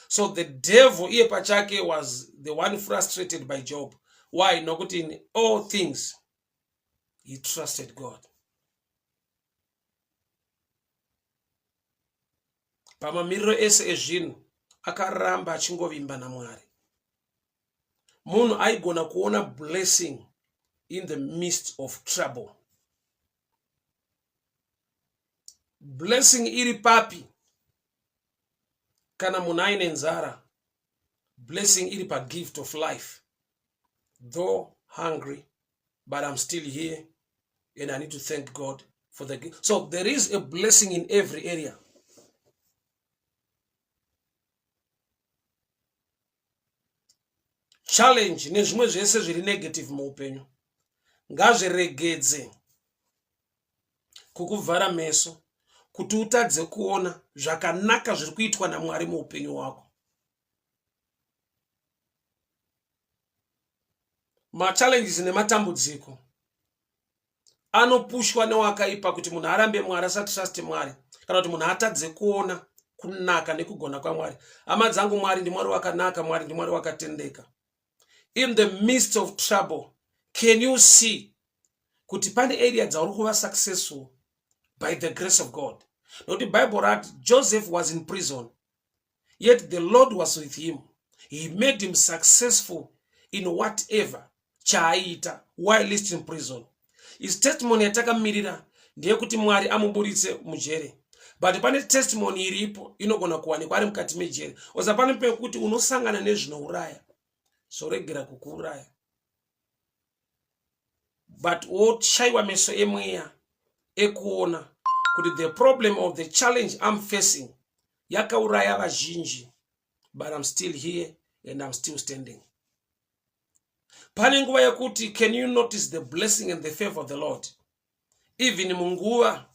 So the devil iye pachake was the one frustrated by Job. Why? Nokuti in all things he trusted God. Pamamiriro ese ezvinhu akaramba achingovimba naMwari. Munhu aigona kuona blessing in the midst of trouble. Blessing iri papi kana munhu aine nzara. Blessing iri pa gift of life. Though hungry, but I'm still here and I need to thank God for the gift. So there is a blessing in every area. Challenge nezvimwe zvese zviri negative muupenyu ngazviregedze kukuvhara meso kuti utadze kuona zvakanaka zviri kuitwa naMwari muupenyu wako. Machallenges nematambudziko anopushwa newakaipa kuti munhu arambe Mwari, asatruste Mwari, kana kuti munhu atadze kuona kunaka nekugona kwaMwari. Hama dzangu, Mwari ndiMwari wakanaka, Mwari ndiMwari wakatendeka. In the midst of trouble, can you see kuti pane area dzauri kuva successful by the grace of God? Not the Bible writes Joseph was in prison, yet the Lord was with him. He made him successful in whatever chaaita while least in prison. His testimony yatakamirira ndeyekuti Mwari amuburitse mujere. But pane testimony iripo inogona kuwanikwa ari mukati mejere. Oza pane pekuti unosangana nezvinouraya, so regera kukuuraya. But woshaiwa meso emweya ekuona kuti the problem of the challenge I'm facing yakauraya vazhinji, but I'm still here and I'm still standing. Pane nguva yekuti, can you notice the blessing and the favor of the Lord? Even munguva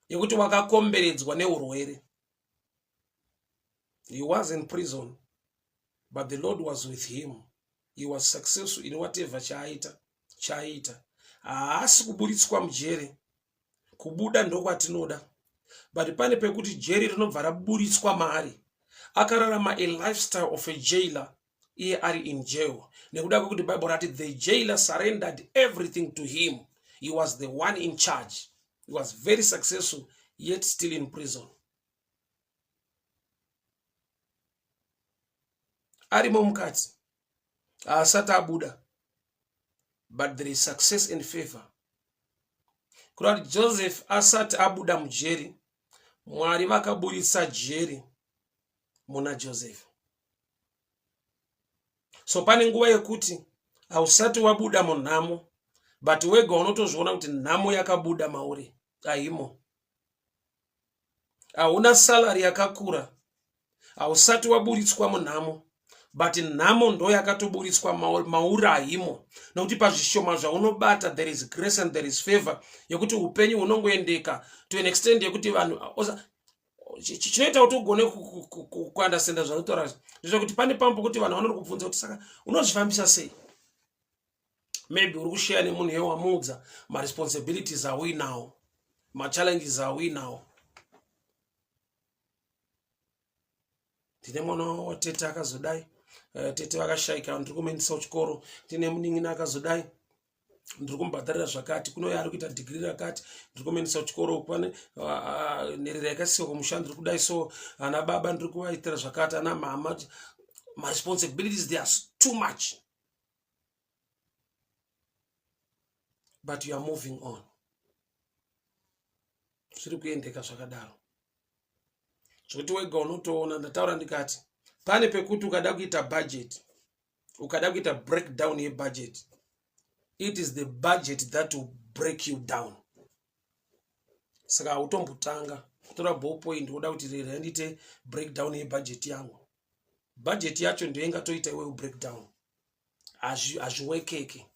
yekuti wakakomberedzwa neurwere. He was in prison, but the Lord was with him. He was successful in whatever chaaita. Haasi kuburitswa mujere. Kubuda ndokwatinoda. But pane pekuti jeri rinobva raburitswa maari. Akararama a lifestyle of a jailer. Iye ari in jail. Nekuda kwekuti Bible rati the jailer surrendered everything to him. He was the one in charge. He was very successful, yet still in prison. Arimo mukati. Asati abuda. But there is success and favor. Kurati Joseph asati abuda mujeri, Mwari vakaburitsa jeri muna Joseph. So pane nguva yekuti hausati wabuda munhamo, but wega unotozviona kuti nhamo yakabuda mauri haimo. Hauna salary yakakura, hausati waburitswa munhamo, but nhamo ndo yakatoburitswa mauri haimo. Nokuti pazvishoma zvaunobata there is grace and there is favor yekuti upenyu unongoendeka to an extent yekuti vanhu chinoita kuti ugone kuandastanda zvaunotaura ndezvekuti pane pamwe kuti vanhu vanori kubvunza kuti saka unozvifambisa sei. Maybe uri kushare nemunhu yewamuudza responsibilities are we now, challenges are we now. Tine mwana watete akazodai, tete vakashayika, ndiri kumuendesa kuchikoro. Tine munin'ina akazodai, ndiri kumubhadharira zvakati. Kuno ari kuita degree rakati, ndiri kumuendesa kuchikoro. Pane nherera yakasiyiwa kumusha, ndiri kudai. So ana baba ndiri kuvaitira zvakati, ana mama. My responsibilities, they are too much. But you are moving on. Zviri kuendeka zvakadaro. Zvekuti wega unotoona, ndataura ndikati pane pekuti ukada kuita budget, ukada kuita breakdown yebudget, it is the budget that will break you down. Saka hautombotanga kutora ballpoint woda kuti rero ndite breakdown yebudget yangu. Budget yacho ndio ingatoita iwe breakdown. Hazviwekeke.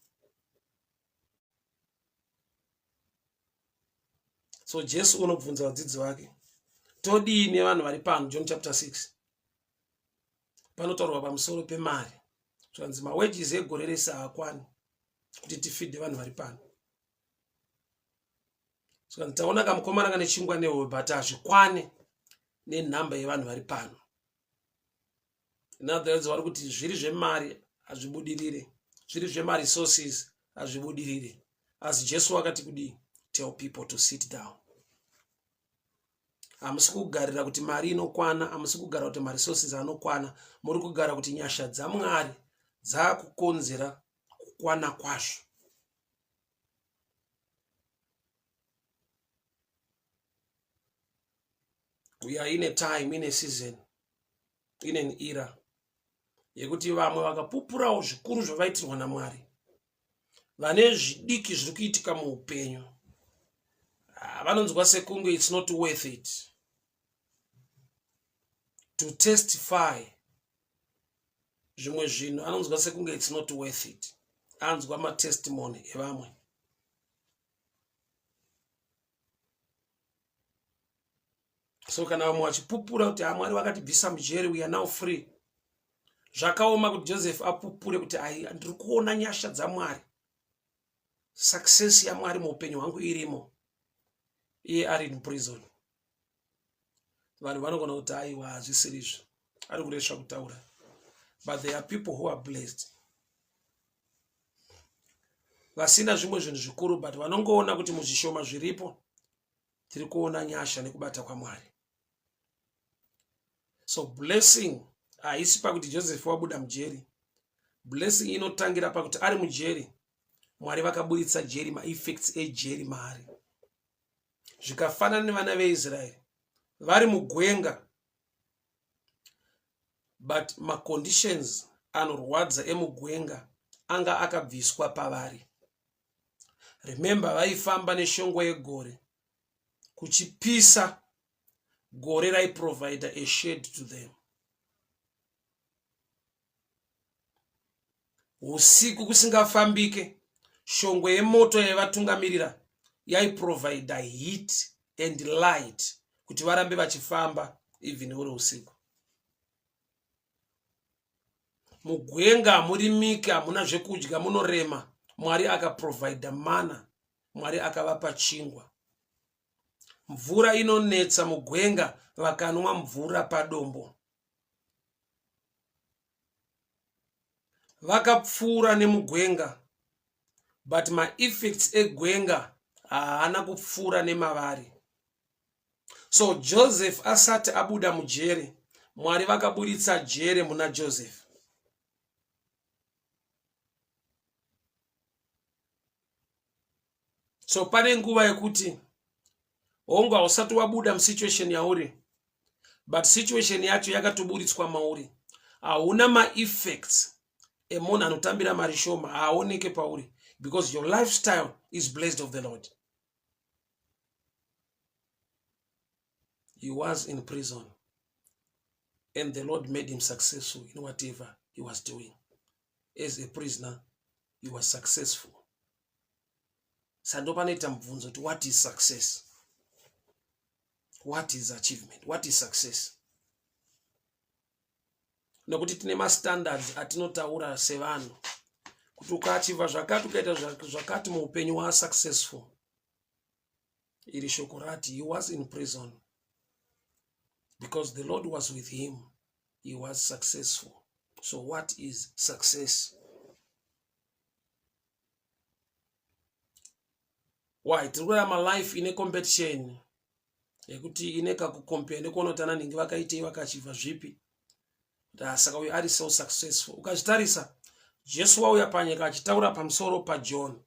So Jesu unobvunza vadzidzi vake, todini vanhu vari pano? John chapter 6 panotaurwa pamusoro pemari. Zvanzi mawages egore rese haakwani kuti tifidhe vanhu vari pano. Saka taona kamukomana kane chingwa nehove, but hazvikwane nenhamba yevanhu vari pano. In other words, vari kuti zviri zvemari hazvibudirire, zviri zvemaresources hazvibudirire. Asi Jesu akati kudii? Tell people to sit down. Hamusi kugarira kuti mari inokwana, hamusi kugara kuti maresources anokwana, muri kugara kuti nyasha dzaMwari dzakukonzera kukwana kwazvo. We are in a time, in a season, in an era yekuti vamwe vakapupurawo zvikuru zvavaitirwa naMwari, vane zvidiki zviri kuitika muupenyu, vanonzwa sekunge it's not worth it to testify. Zvimwe zvinhu anonzwa sekunge it's not worth it, anzwa matestimony evamwe. So kana vamwe vachipupura kuti Mwari vakatibvisa mujeri, we are now free, zvakaoma kuti Joseph apupure kuti ndiri kuona nyasha dzaMwari, success yaMwari muupenyu hwangu irimo, iye ari in prison. Vanhu vanogona kuti aiwa hazvisiri izvo, ari kuresva kutaura. But there are people who are blessed, vasina zvimwe zvinhu zvikuru, but vanongoona kuti muzvishoma zviripo tiri kuona nyasha nekubata kwaMwari. So blessing haisi pakuti Joseph wabuda mujeri. Blessing inotangira pakuti ari mujeri, Mwari vakaburitsa jeri, maeffects ejeri maari. Zvikafanana nevana veIsraeri vari mugwenga, but maconditions anorwadza emugwenga anga akabviswa pavari. Remember, vaifamba neshongwe yegore, kuchipisa gore raiprovide a shade to them. Usiku kusingafambike, shongwe yemoto yaivatungamirira yaiprovide heat and light kuti varambe vachifamba even uri usiku. Mugwenga hamurimiki, hamuna zvekudya, munorema. Mwari akaprovide mana, Mwari akavapa chingwa. Mvura inonetsa mugwenga, vakanwa mvura padombo. Vakapfuura nemugwenga, but maeffects egwenga haana kupfuura nemavari. So Joseph asati abuda mujeri, Mwari vakaburitsa jere muna Joseph. So pane nguva yekuti hongu hausati wabuda musituation yauri, but situation yacho yakatoburitswa mauri. Hauna maeffects emunhu anotambira mari shoma, haaoneke pauri. because your lifestyle is blessed of the Lord. He was in prison, and the Lord made him successful in whatever he was doing. As a prisoner, he was successful. Sandopanaita mvunzo to what is success? What is achievement? What is success? Nokuti tine mastandards atinotaura sevanhu kuti ukaachiva zvakati ukaita zvakati muupenyu waa successful. Iri shoko rati, he was in prison. Because the Lord was with him, he was successful. So what is success? Why? Tikurarama life in a competition. Yekuti ineka kukompare nekuona tana ningi vakaitei vakachiva zvipi. Saka uyu ari so successful. Ukazvitarisa, Jesu wauya panyika achitaura pamusoro paJohn.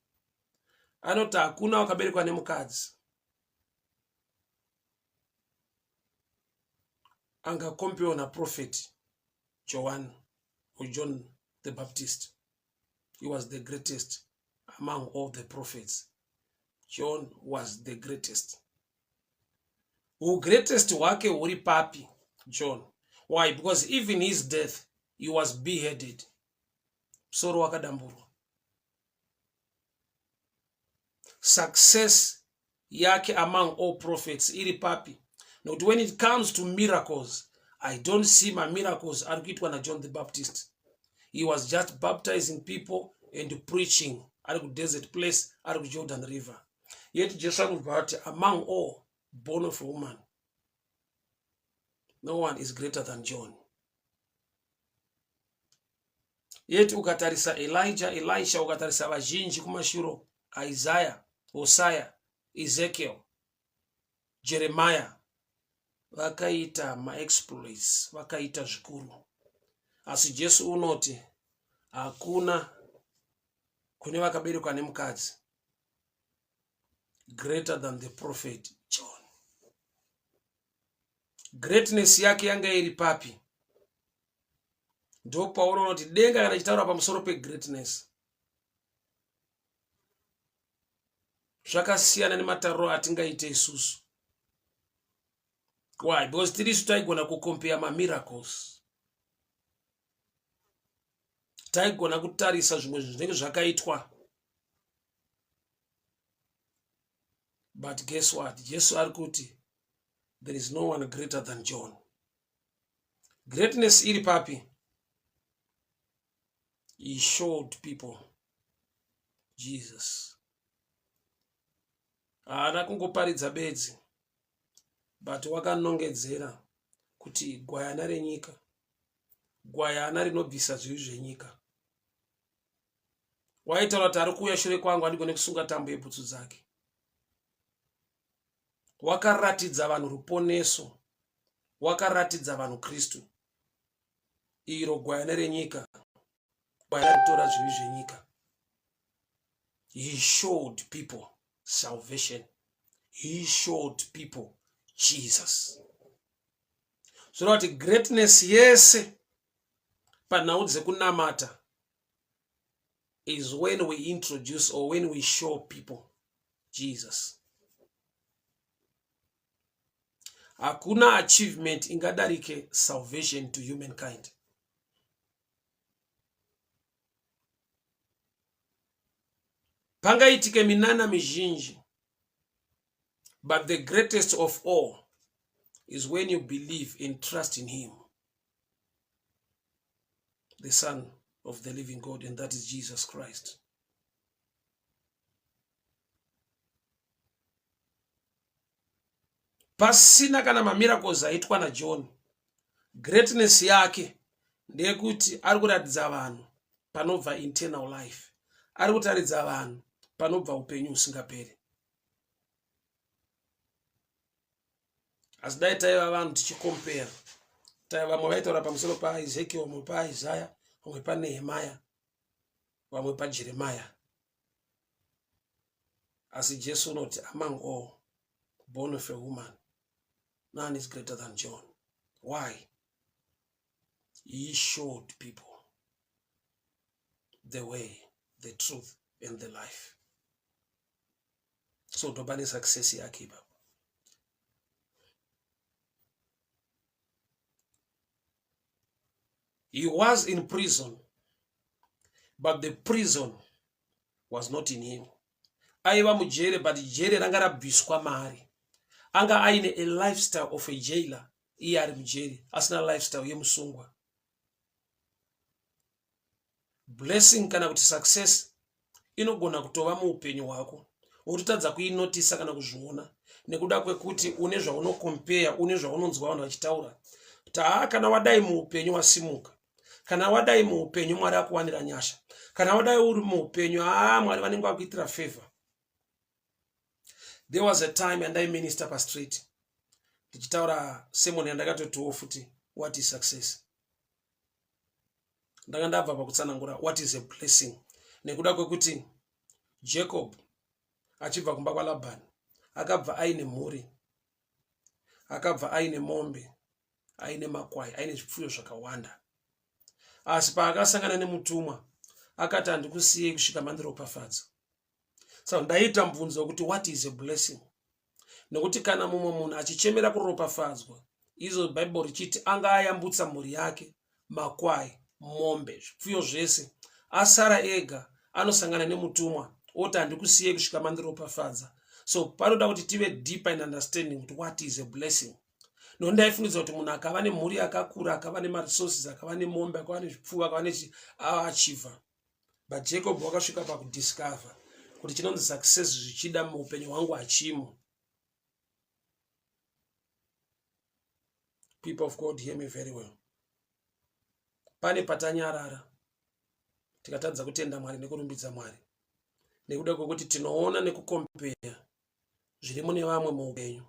Anoti hakuna wakaberekwa nemukadzi angakompewa naProphet John or John the Baptist. He was the greatest among all the prophets. John was the greatest. Who greatest wake uri papi? John. Why? Because even his death, he was beheaded. Soro wakadamburu. Success yake among all prophets iri papi. Now, when it comes to miracles, I don't see my miracles argued na John the Baptist. He was just baptizing people and preaching at a desert place, at the Jordan River. Yet Jesus among all born of a woman, no one is greater than John. Yet ukatarisa Elijah, Elisha, ukatarisa vazhinji kumashuro, Isaiah, Hosea, Ezekiel, Jeremiah, vakaita ma-exploits, vakaita zvikuru. Asi Jesu unoti, hakuna kune vakaberekwa nemukadzi greater than the prophet John. Greatness yake yanga iri papi? Ndo Paulo unoti denga kana chitaura pamusoro pe-greatness. Zvakasiyana nematariro atingaite isusu. Why? Because tirisu taigona kukompare ma-miracles. Taigona kutarisa zvimwe zvinenge zvakaitwa. But guess what? Jesu ari kuti, there is no one greater than John. Greatness iri papi? He showed people Jesus. Haana kungoparidza bedzi, but wakanongedzera kuti gwayana renyika, gwayana rinobvisa zvivi zvenyika. Waitaura kuti ari kuuya shure kwangu handigone kusunga tambo yebhutsu dzake. Wakaratidza vanhu ruponeso, wakaratidza vanhu Kristu. Iro gwayana renyika, gwayana ritora zvivi zvenyika. He showed people salvation. He showed people Jesus. So that greatness yese panhau dzekunamata is when we introduce or when we show people Jesus. Hakuna achievement ingadarike salvation to humankind. Pangaitike minana mizhinji, but the greatest of all is when you believe and trust in him, the Son of the living God, and that is Jesus Christ. Pasina kana mamiracles aitwa na John, greatness yake ndeyekuti ari kuratidza vanhu panobva internal life, ari kutaridza vanhu panobva upenyu usingaperi. Asi dai taiva vanhu tichikompera, taiva vamwe vaitaura pamusoro paEzekiel, vamwe paIsaiah, vamwe paNehemiah, vamwe paJeremiah. Asi Jesu unoti, among all born of a woman, none is greater than John. Why? He showed people the way, the truth, in the life. So ndobane success yake baba. He was in prison, but the prison was not in him. Aiva mujere, but jere ranga rabviswa mari. Anga aine a lifestyle of a jailer. Iye ari mujere, asina lifestyle yemusungwa. Blessing kana kuti success inogona kutova muupenyu hwako. Urikutadza kuinotisa kana kuzviona nekuda kwekuti une zvaunocompare, une zvaunonzwa vanhu vachitaura. Kana wadai muupenyu wasimuka, kana wadai muupenyu Mwari akuwanira nyasha, kana wadai uri muupenyu Mwari vanenge vakuitira favor. There was a time and I minister pa street. Tichitaura sermon yandakatotiwo futi, what is success? Ndakandabva pakutsanangura what is a blessing. Nekuda kwekuti Jacob achibva kumba kwaLabhani akabva aine mhuri, akabva aine mombe, aine makwai, aine zvipfuyo zvakawanda. Asi paakasangana nemutumwa akati handikusiyei kusvika mandiropafadza. Saka ndaita mubvunzo wekuti what is a blessing? Nekuti kana mumwe munhu achichemera kuropafadzwa, izvo Bible richiti anga ayambutsa mhuri yake, makwai, mombe, zvipfuyo zvese, asara ega anosangana nemutumwa oti handikusiyei kusvika mandiropafadza. So panoda kuti tive deeper in understanding kuti what is a blessing. Ndaifunidza kuti munhu akava nemhuri yakakura, akava nemaresources, akava nemombe, akava nezvipfuwo, akava nechiachiever. But Jacob wakasvika pakudiscover kuti chinonzi success zvichida muupenyu hwangu hachimo. People of God, hear me very well. Pane patanyarara tikatadza kutenda Mwari nekurumbidza Mwari, nekuda kwekuti tinoona nekukompea zviri mune vamwe muupenyu,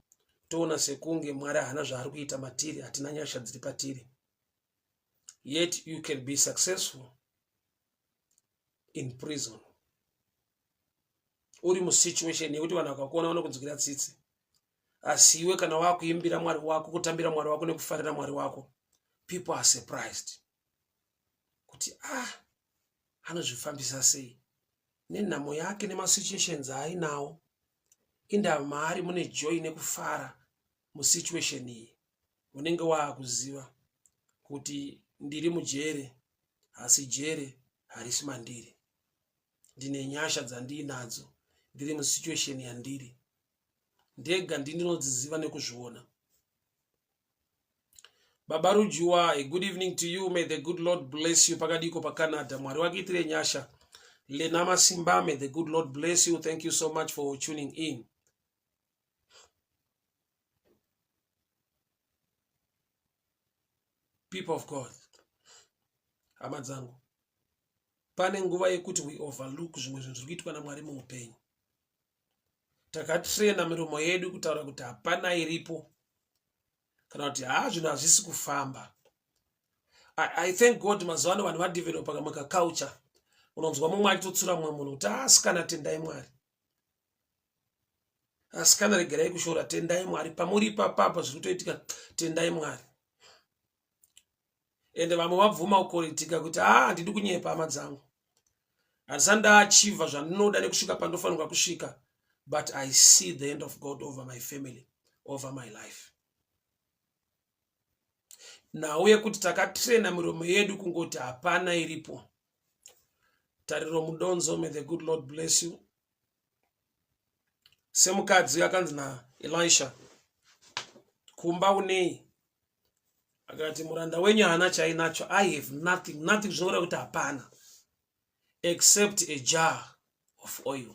toona sekunge Mwari hana zvaari kuita matiri, hatina nyasha dziri patiri. Yet you can be successful in prison. Uri musituation yekuti vanhu vakakuona vanokunzwira tsitsi, asi iwe kana wakuimbira Mwari wako, kutambira Mwari wako nekufarira Mwari wako, people are surprised kuti anozvifambisa sei nenhamo yake nemasituations ainawo, inda maari mune joy nekufara musituation iyi. Unenge waakuziva kuti ndiri mujere, asi jere harisi mandiri, ndine nyasha dzandinadzo, ndiri musituation yandiri ndega ndinodziziva nekuzviona. Baba Rujuwa, a good evening to you. May the good Lord bless you. Pakadiko pa Canada. Mwari wakiitire nyasha. Lenama Simba, may the good Lord bless you. Thank you so much for tuning in. People of God, amadzangu, pane nguva yekuti we overlook zvimwe zvinhu zviri kuitwa naMwari muupenyu. Takatrena miromo yedu kutaura kuti hapana iripo, kana kuti zvinhu hazvisi kufamba. I thank God mazuva ano vanhu vadevelopa kamwe culture. Unonzwa mumwe achitotsura mumwe munhu kuti asikana tendai Mwari, asikana regerai kushora, tendai Mwari, pamuri ipapapa zviri kutoitika, tendai Mwari. Ende vamwe vabvuma kukoritika kuti handidi kunyepa hama dzangu, handisati ndaachiva zvandinoda nekusvika pandofanirwa kusvika, but I see the hand of God over my family, over my life. Nhau yekuti takatrena miromo yedu kungoti hapana iripo. Tariro Mudonzo, may the good Lord bless you. Semukadzi akanzi naElisha, kumba unei? Akati muranda wenyu hana chainacho. I have nothing zvinoreva kuti hapana, except a jar of oil.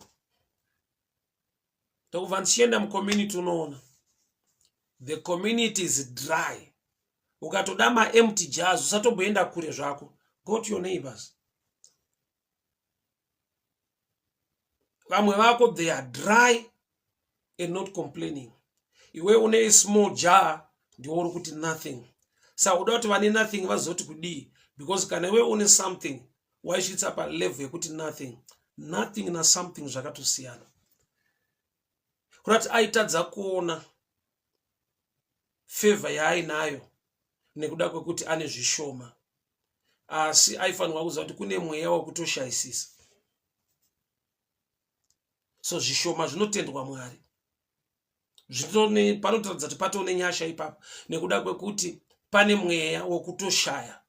Tokubva ndichienda mucommunity unoona the community is dry. Ukatoda ma-empty jars usatomboenda kure zvako. Go to your neighbors. Vamwe vako they are dry and not complaining. Iwe une a small jar ndiwo uri kuti nothing. Saka uda kuti vane nothing vazoti kudii, because kana iwe une something waisvitsa pa level yekuti nothing na something zvakatosiyana. Kunati aitadza kuona favor yaainayo nekuda kwekuti ane zvishoma, asi aifanirwa kuziva kuti kune mweya wekutoshayisisa. So zvishoma zvinotendwa Mwari. Panotaridza kuti patone nyasha ipapo nekuda kwekuti pane mweya wokutoshaya.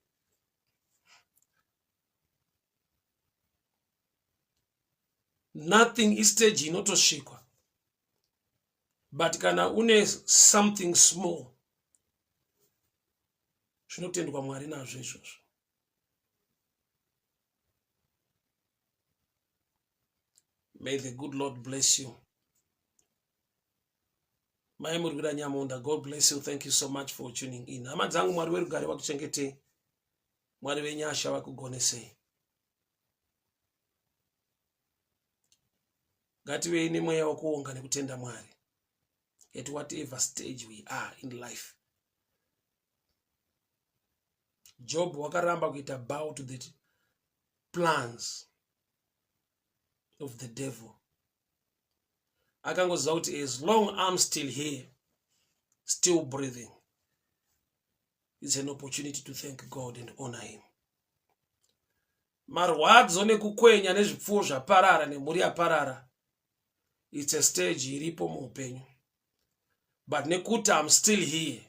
Nothing is stage inotosvikwa. But kana une something small, zvinotendwa Mwari nazvo izvozvo. May the good Lord bless you. Mai Murwira Nyamonda, God bless you. Thank you so much for tuning in. Hama dzangu, Mwari werugare vakuchengetei. Mwari wenyasha vakugonesei. Ngativei nemweya wokuonga nekutenda Mwari. At whatever stage we are in life. Job wakaramba kuita bow to the plans of the devil. Akangoziva kuti as long I'm still here, still breathing, it's an opportunity to thank God and honor him. Marwadzo nekukwenya nezvipfuwo zvaparara nemhuri yaparara, it's a stage iripo muupenyu. But nekuti I'm still here,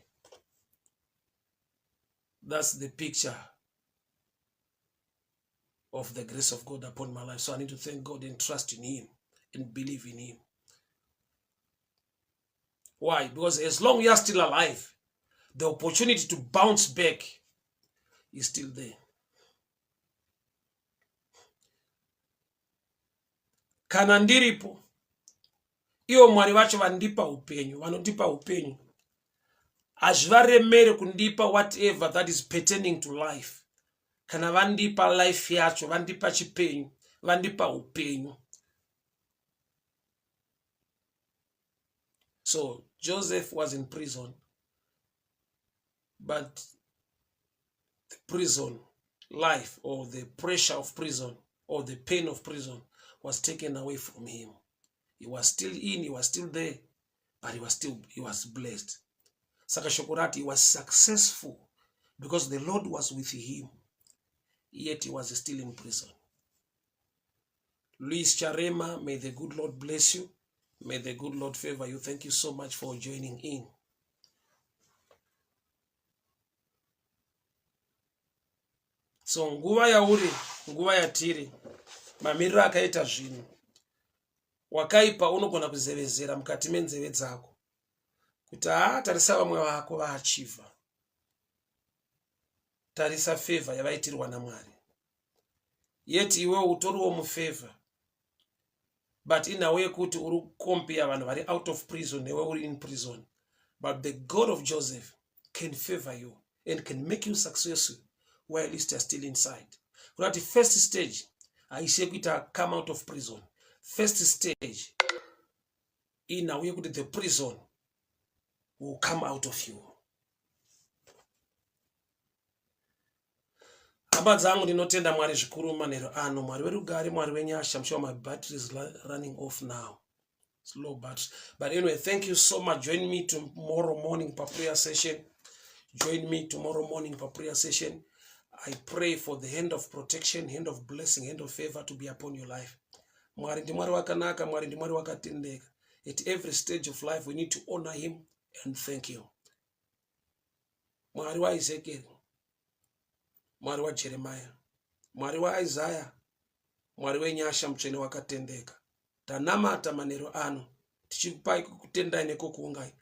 that's the picture of the grace of God upon my life. So I need to thank God and trust in him and believe in him. Why? Because as long as you are still alive, the opportunity to bounce back is still there. Kana ndiripo, iwo Mwari vacho vandipa upenyu, vanondipa upenyu, hazvivaremere kundipa whatever that is pertaining to life. Kana vandipa life yacho, vandipa chipenyu, vandipa upenyu. So Joseph was in prison, but the prison life, or the pressure of prison, or the pain of prison was taken away from him. He was still in, he was still there, but he was blessed. Saka Shokorati, he was successful because the Lord was with him, yet he was still in prison. Luis Charema, may the good Lord bless you. May the good Lord favor you. Thank you so much for joining in. So nguva yauri, nguva yatiri, mamiriro akaita zvinhu. Wakaipa unogona kuzevezera mukati menzeve dzako. Kuti tarisa vamwe vako vaachiva. Tarisa favor yavaitirwa naMwari. Yet iwe utoriwo mufavor. But in a way kuti uri compare vanhu vari out of prison newe uri in prison. But the God of Joseph can favor you and can make you successful while you are still inside. Kuti first stage, aishe kuita come out of prison. First stage, in a way kuti the prison will come out of you. Hama dzangu ndinotenda Mwari zvikuru manheru ano. Mwari werugare, Mwari wenyasha. I'm sure my battery is running off now. Slow battery. But anyway, thank you so much. Join me tomorrow morning for prayer session. Join me tomorrow morning for prayer session. I pray for the hand of protection, hand of blessing, hand of favor to be upon your life. Mwari ndi Mwari wakanaka, Mwari ndi Mwari wakatendeka. At every stage of life, we need to honor him and thank him. Mwari wa Ezekiel, Mwari wa Jeremiah, Mwari wa Isaiah, Mwari wenyasha mtsvene wakatendeka. Tanamata manheru ano, tichikupai kutendai nekukuungai.